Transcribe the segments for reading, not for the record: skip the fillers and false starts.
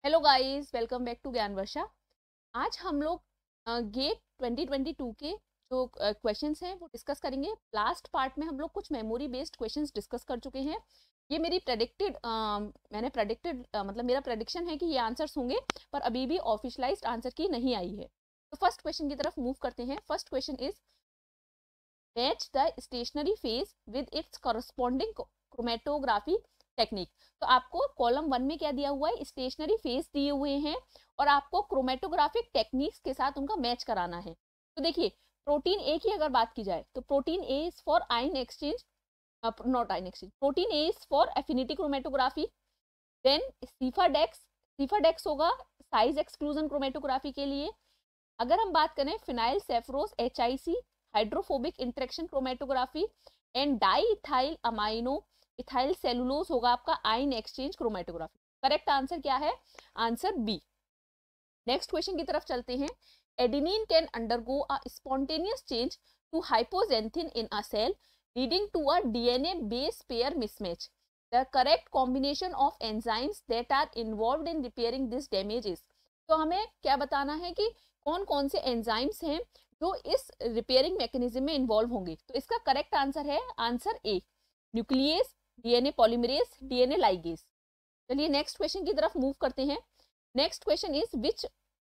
Hello guys, welcome back to Gyan Varsha. आज हम लोग गेट 2022 के जो क्वेश्चंस हैं वो डिस्कस करेंगे। लास्ट पार्ट में हम लोग कुछ मेमोरी बेस्ड क्वेश्चंस डिस्कस कर चुके हैं। ये मेरी मतलब मेरा प्रेडिक्शन है कि ये आंसर्स होंगे, पर अभी भी ऑफिशियलाइज्ड आंसर की नहीं आई है। तो फर्स्ट क्वेश्चन की तरफ मूव करते हैं। First question is match the stationary phase with its corresponding chromatography technique. तो आपको कॉलम 1 में क्या दिया हुआ है, स्टेशनरी फेज दिए हुए हैं और आपको क्रोमेटोग्राफिक टेक्निक्स के साथ उनका मैच कराना है। तो देखिए, प्रोटीन ए की अगर बात की जाए तो protein A is for ion exchange, not ion exchange, protein A is for affinity chromatography. Then Sephadex होगा साइज एक्सक्लूजन क्रोमेटोग्राफी के लिए। अगर हम बात करें phenyl Sepharose HIC hydrophobic interaction chromatography, and di ethyl amino ethyl cellulose होगा आपका ion exchange chromatography. Correct answer क्या है? Answer B. नेक्स्ट क्वेश्चन की तरफ चलते हैं। Adenine can undergo a spontaneous change to hypoxanthine in a cell leading to a DNA base pair mismatch. The correct combination of enzymes that are involved in repairing this damages. तो हमें क्या बताना है कि कौन कौन से एंजाइम्स हैं जो इस रिपेयरिंग मैकेनिज्म में इन्वॉल्व होंगे। तो इसका करेक्ट आंसर है answer A, nucleus, DNA polymerase, DNA ligase. चलिए नेक्स्ट क्वेश्चन की तरफ मूव करते हैं। Next question is which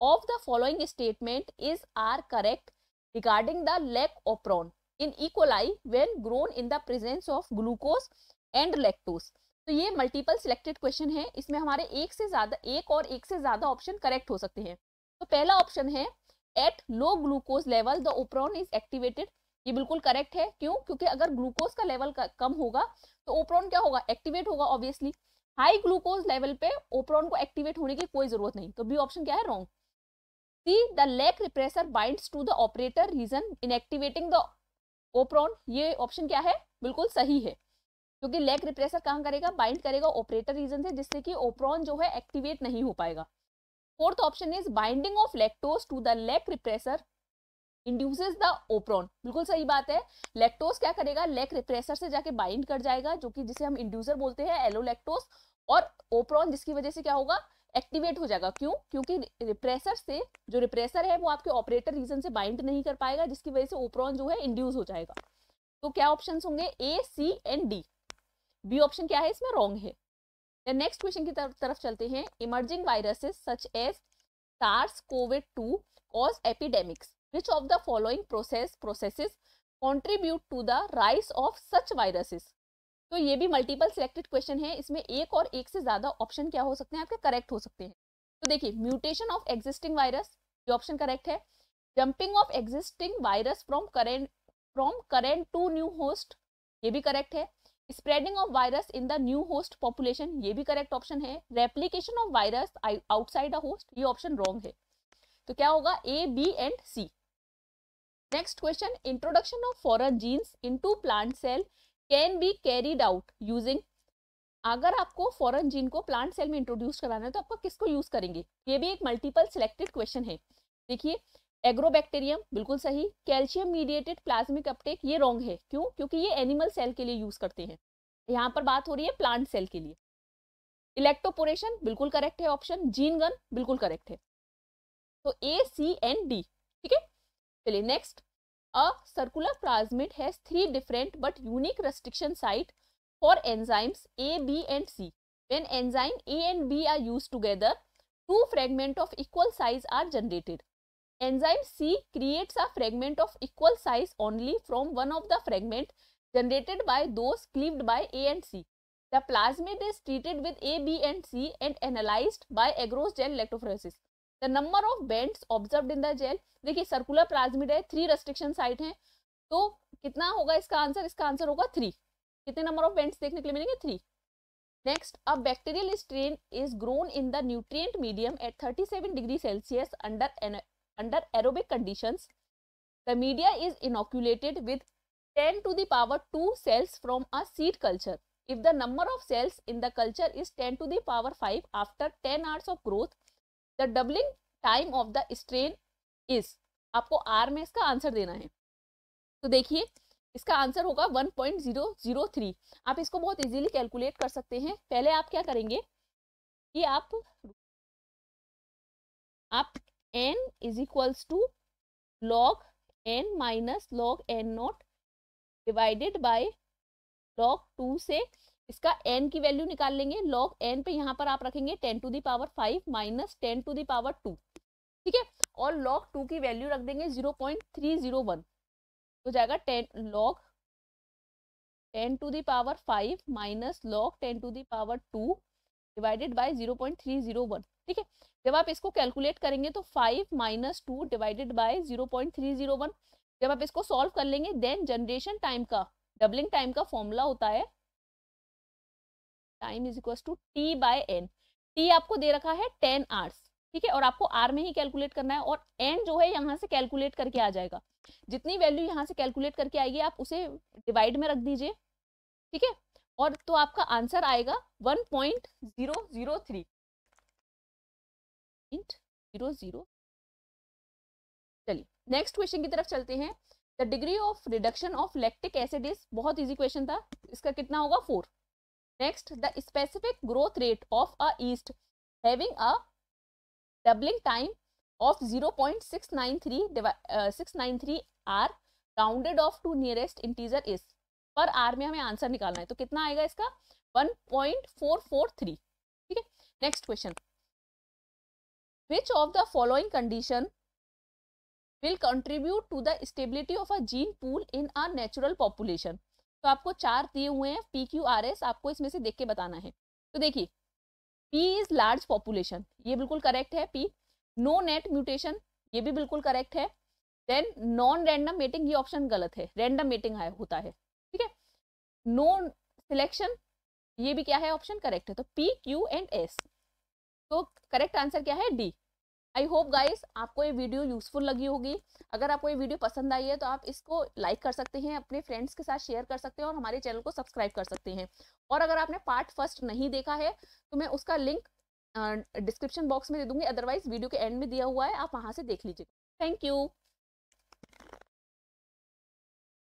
of the following statement is are correct regarding the lac operon in E coli when grown in the presence of glucose and lactose. तो ये multiple selected question है, इसमें हमारे एक से ज्यादा ऑप्शन करेक्ट हो सकते हैं। तो पहला ऑप्शन है at low glucose level the operon is activated. ये बिल्कुल करेक्ट है। क्यों? क्योंकि अगर ग्लूकोज का लेवल कम होगा तो ओप्रोन क्या होगा, एक्टिवेट होगा ऑब्वियसली। हाई ग्लूकोज लेवल पे ओप्रोन को एक्टिवेट होने की कोई जरूरत नहीं। तो बी ऑप्शन क्या है, wrong. C the lac repressor binds to the operator region in activating the operon. ये ऑप्शन क्या है, बिल्कुल सही है, क्योंकि लैक रिप्रेसर कहाँ करेगा, बाइंड करेगा ऑपरेटर रीजन से, जिससे कि ओप्रोन जो है एक्टिवेट नहीं हो पाएगा। Fourth option is binding of lactose to the lac repressor induces the operon. बिल्कुल सही बात है। लैक्टोज क्या करेगा, लैक रिप्रेसर से जाके बाइंड कर जाएगा, जो कि जिसे हम इंड्यूसर बोलते हैं, एलोलैक्टोज। और ओप्रोन जिसकी वजह से क्या होगा, एक्टिवेट हो जाएगा। क्यों? क्योंकि रिप्रेसर से, जो रिप्रेसर है वो आपके ऑपरेटर रीजन से बाइंड नहीं कर पाएगा, जिसकी वजह से ओप्रोन जो है इंड्यूस हो जाएगा। तो क्या ऑप्शन होंगे, ए, सी एंड डी। बी ऑप्शन क्या है इसमें, रॉन्ग है। नेक्स्ट क्वेश्चन की तरफ चलते हैं। Emerging viruses such as SARS-CoV-2 cause epidemics. Which of the following processes contribute to the rise of such viruses? तो ये भी मल्टीपल सिलेक्टेड क्वेश्चन है, इसमें एक से ज्यादा ऑप्शन क्या हो सकते हैं आपके, करेक्ट हो सकते हैं। तो देखिए, म्यूटेशन ऑफ एग्जिस्टिंग वायरस, ये ऑप्शन करेक्ट है। Jumping of existing virus from current to new host, ये भी करेक्ट है। Spreading of virus in the new host population, ये भी करेक्ट ऑप्शन है। Replication of virus outside a host, ये option wrong है। तो क्या होगा, A, B and C. Next question, introduction of foreign genes into plant cell can be carried out using. अगर आपको फॉरेन जीन को प्लांट सेल में इंट्रोड्यूस कराना है तो आपको किसको यूज करेंगे, ये भी एक मल्टीपल सिलेक्टेड क्वेश्चन है। देखिए, एग्रोबैक्टीरियम बिल्कुल सही। कैल्शियम मीडिएटेड प्लाज्मिक अपटेक, ये रॉन्ग है। क्यों? क्योंकि ये एनिमल सेल के लिए यूज करते हैं, यहाँ पर बात हो रही है प्लांट सेल के लिए। इलेक्ट्रोपोरेशन बिल्कुल करेक्ट है ऑप्शन। जीन गन बिल्कुल करेक्ट है। तो ए, सी एंड डी, ठीक है। चलिए next, a circular plasmid has 3 different but unique restriction site for enzymes A, B and C. When enzyme A and B are used together, 2 fragments of equal size are generated. Enzyme C creates a fragment of equal size only from one of the fragments generated by those cleaved by A and C. The plasmid is treated with A, B and C and analyzed by agarose gel electrophoresis. The number of bands observed in the gel, देखिए circular plasmid है, 3 restriction site हैं, तो कितना होगा इसका answer, इसका answer होगा 3। कितने नंबर ऑफ बेंड्स देखने के लिए मिलेंगे, 3। Next, a bacterial strain is grown in the nutrient medium at 37 degree Celsius under aerobic conditions. The media is inoculated with 10 to the power 2 cells from a seed culture. If the number of cells in the culture is 10 to the power 5 after 10 hours of growth, the doubling time of the strain is, आपको R में इसका answer देना है। तो देखिए, इसका answer होगा 1.003। आप इसको बहुत इजीली कैलकुलेट कर सकते हैं। पहले आप क्या करेंगे कि आप आप n is equals to log n minus log n naught divided by log 2 से इसका n की वैल्यू निकाल लेंगे। log n पे यहाँ पर आप रखेंगे 10 to the power 5 minus 10 to the power 2, ठीक है, और log 2 की वैल्यू रख देंगे 0.301, तो जाएगा 10 log 10 to the power 5 minus log 10 to the power 2 divided by 0.301, ठीक है। जब आप इसको कैलकुलेट करेंगे तो 5 माइनस 2 डिवाइडेड बाय 0.301, जब आप इसको सॉल्व कर लेंगे देन जनरेशन टाइम का, डबलिंग टाइम का फॉर्मूला होता है time is equal to T by N. T आपको दे रखा है 10 आवर्स, ठीक है, और आपको आर में ही कैलकुलेट करना है, और एन जो है यहाँ से कैलकुलेट करके आ जाएगा। जितनी वैल्यू यहाँ से कैलकुलेट करके आएगी आप उसे डिवाइड में रख दीजिए, ठीक है, और तो आपका आंसर आएगा 1.003। चलिए नेक्स्ट क्वेश्चन की तरफ चलते हैं। The degree of reduction of lactic acid is, बहुत इजी क्वेश्चन था, इसका कितना होगा 4। Next, the specific growth rate of a yeast having a doubling time of 0.693 hour rounded off to nearest integer is, per hour में हमें answer निकालना है, तो कितना आएगा इसका 1.443, ठीक है। Next question, which of the following condition will contribute to the stability of a gene pool in a natural population? तो आपको 4 दिए हुए हैं PQRS, आपको इसमें से देख के बताना है। तो देखिए P इज लार्ज पॉपुलेशन, ये बिल्कुल करेक्ट है। P नो नेट म्यूटेशन, ये भी बिल्कुल करेक्ट है। देन नॉन रैंडम मेटिंग, ये ऑप्शन गलत है, रैंडम मेटिंग होता है, ठीक है। नो सिलेक्शन, ये भी क्या है, ऑप्शन करेक्ट है। तो P, Q एंड S, तो करेक्ट आंसर क्या है डी। आई होप गाइस आपको ये वीडियो यूजफुल लगी होगी। अगर आपको ये वीडियो पसंद आई है तो आप इसको लाइक कर सकते हैं, अपने फ्रेंड्स के साथ शेयर कर सकते हैं, और हमारे चैनल को सब्सक्राइब कर सकते हैं। और अगर आपने पार्ट फर्स्ट नहीं देखा है तो मैं उसका लिंक डिस्क्रिप्शन बॉक्स में दे दूंगी, अदरवाइज वीडियो के एंड में दिया हुआ है, आप वहां से देख लीजिए। Thank you.